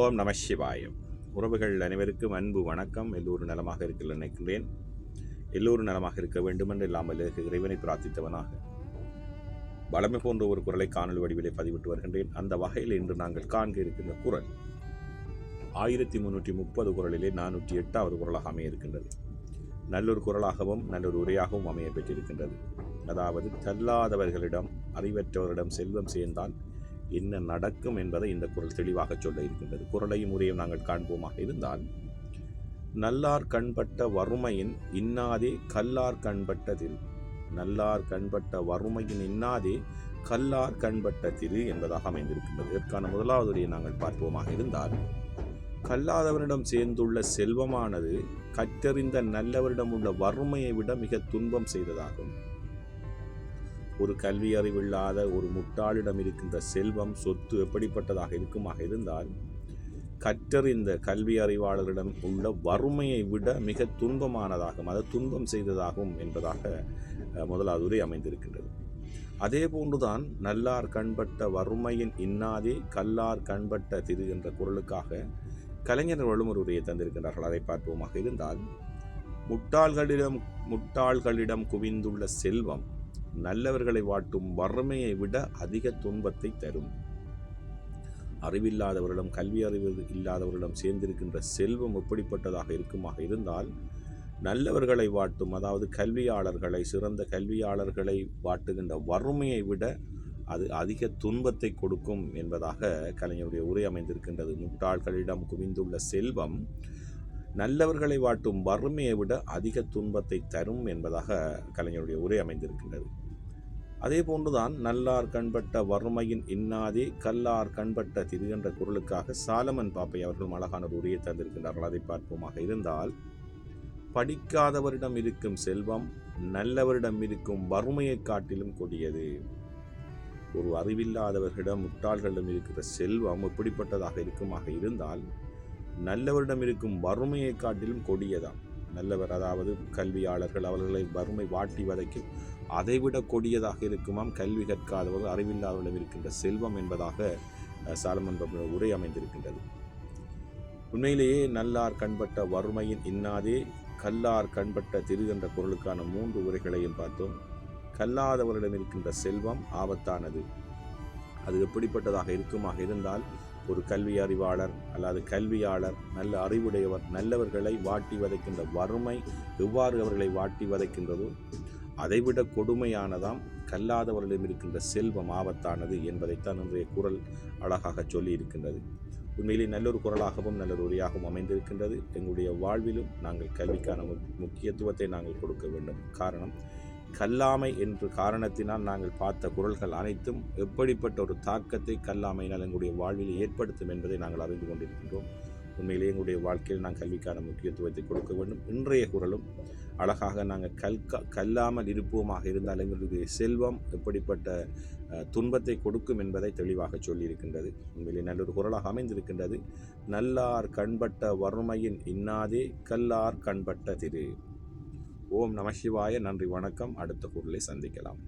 ஓம் நம சிவாயம். உறவுகள் அனைவருக்கும் அன்பு வணக்கம். எல்லோரும் நலமாக இருக்க நினைக்கின்றேன். எல்லோரும் நலமாக இருக்க வேண்டுமென்று இல்லாமல் இறைவனை பிரார்த்தித்தவனாக வளமை போன்ற ஒரு குரலை காணொலி வடிவிலே பதிவிட்டு வருகின்றேன். அந்த வகையில் இன்று நாங்கள் காண்க இருக்கின்ற குரல் 1330 குரலிலே 408வது குரலாக அமைய இருக்கின்றது. நல்லொரு குரலாகவும் நல்லொரு உரையாகவும் அமைய பெற்றிருக்கின்றது. அதாவது, கல்லாதவர்களிடம் அறிவற்றவரிடம் செல்வம் சேர்ந்தால் என்ன நடக்கும் என்பதை இந்த குரல் தெளிவாக சொல்ல இருக்கின்றது. குரலையும் உரையும் நாங்கள் காண்போமாக இருந்தால், நல்லார் கண்பட்ட வறுமையின் இன்னாதே கல்லார் கண்பட்ட திரு. நல்லார் கண்பட்ட வறுமையின் இன்னாதே கல்லார் கண்பட்ட திரு என்பதாக அமைந்திருக்கின்றது. இதற்கான முதலாவது உரையை நாங்கள் பார்ப்போமாக இருந்தால், கல்லாதவரிடம் சேர்ந்துள்ள செல்வமானது கற்றறிந்த நல்லவரிடம் உள்ள வறுமையை விட மிக துன்பம் செய்ததாகும். ஒரு கல்வி அறிவில்லாத ஒரு முட்டாளிடம் இருக்கின்ற செல்வம், சொத்து எப்படிப்பட்டதாக இருக்குமாக இருந்தால், கற்றறிந்த கல்வி அறிவாளரிடம் உள்ள வறுமையை விட மிக துன்பமானதாகும், அது துன்பம் செய்ததாகும் என்பதாக முதலாவது உரை அமைந்திருக்கின்றது. அதே போன்றுதான் நல்லார் கண்பட்ட வறுமையின் இன்னாதே கல்லார் கண்பட்ட திரு என்ற குரலுக்காக கலைஞர்களும் ஒரு உரையை தந்திருக்கின்றார்கள். அதை பார்ப்போமாக இருந்தால், முட்டாள்களிடம் குவிந்துள்ள செல்வம் நல்லவர்களை வாட்டும் வறுமையை விட அதிக துன்பத்தை தரும். அறிவில்லாதவரிடம், கல்வி அறிவு இல்லாதவரிடம் சேர்ந்திருக்கின்ற செல்வம் எப்படிப்பட்டதாக இருக்குமாக இருந்தால், நல்லவர்களை வாட்டும், அதாவது கல்வியாளர்களை, சிறந்த கல்வியாளர்களை வாட்டுகின்ற வறுமையை விட அது அதிக துன்பத்தை கொடுக்கும் என்பதாக கலைஞருடைய உரை அமைந்திருக்கின்றது. முட்டாள்களிடம் குவிந்துள்ள செல்வம் நல்லவர்களை வாட்டும் வறுமையை விட அதிக துன்பத்தை தரும் என்பதாக கலைஞருடைய உரை அமைந்திருக்கின்றது. அதே போன்றுதான் நல்லார் கண்பட்ட வறுமையின் இன்னாதே கல்லார் கண்பட்ட திரு என்ற குரலுக்காக சாலமன் பாப்பை அவர்கள் அழகான ஒரு உரையை தந்திருக்கின்றார்கள். அதை பார்ப்போமாக இருந்தால், படிக்காதவரிடம் இருக்கும் செல்வம் நல்லவரிடம் இருக்கும் வறுமையை காட்டிலும் கொடியது. ஒரு அறிவில்லாதவர்களிடம், முட்டாள்களிடம் இருக்கிற செல்வம் எப்படிப்பட்டதாக இருக்குமாக இருந்தால், நல்லவரிடம் இருக்கும் வறுமையை காட்டிலும் கொடியதாம். நல்லவர், அதாவது கல்வியாளர்கள், அவர்களை வறுமை வாட்டி வதைக்கும், அதைவிட கொடியதாக இருக்குமாம் கல்வி கற்காதவர்கள், அறிவில்லாதவர்களிடம் இருக்கின்ற செல்வம் என்பதாக சாலமன் உரை அமைந்திருக்கின்றது. உண்மையிலேயே நல்லார் கண்பட்ட வறுமையின் இன்னாதே கல்லார் கண்பட்ட திரு என்ற குரலுக்கான 3 உரைகளையும் பார்த்தோம். கல்லாதவரிடம் இருக்கின்ற செல்வம் ஆபத்தானது. அது எப்படிப்பட்டதாக இருக்குமாக இருந்தால், ஒரு கல்வி அறிவாளர் அல்லது கல்வியாளர், நல்ல அறிவுடையவர், நல்லவர்களை வாட்டி வதைக்கின்ற வறுமை எவ்வாறு அவர்களை வாட்டி வதைக்கின்றதோ அதைவிட கொடுமையானதாம் கல்லாதவர்களிடம் இருக்கின்ற செல்வம் ஆபத்தானது என்பதைத்தான் இன்றைய குரல் அழகாக சொல்லி இருக்கின்றது. உண்மையிலே நல்லொரு குரலாகவும் நல்லொரு உரையாகவும் அமைந்திருக்கின்றது. எங்களுடைய வாழ்விலும் நாங்கள் கல்விக்கான முக்கியத்துவத்தை நாங்கள் கொடுக்க வேண்டும். காரணம், கல்லாமை என்ற காரணத்தினால் நாங்கள் பார்த்த குரல்கள் அனைத்தும் எப்படிப்பட்ட ஒரு தாக்கத்தை கல்லாமையினால் எங்களுடைய வாழ்வில் ஏற்படுத்தும் என்பதை நாங்கள் அறிந்து கொண்டிருக்கின்றோம். உண்மையிலே எங்களுடைய வாழ்க்கையில் நாங்கள் கல்விக்கான முக்கியத்துவத்தை கொடுக்க வேண்டும். இன்றைய குரலும் அழகாக நாங்கள் கல்லாமல் இருப்போமாக இருந்தால் எங்களுடைய செல்வம் எப்படிப்பட்ட துன்பத்தை கொடுக்கும் என்பதை தெளிவாக சொல்லியிருக்கின்றது. உண்மையிலே நல்லொரு குரலாக அமைந்திருக்கின்றது. நல்லார் கண்பட்ட வறுமையின் இன்னாதே கல்லார் கண்பட்ட திரு. ஓம் நம சிவாய. நன்றி, வணக்கம். அடுத்த குரலை சந்திக்கலாம்.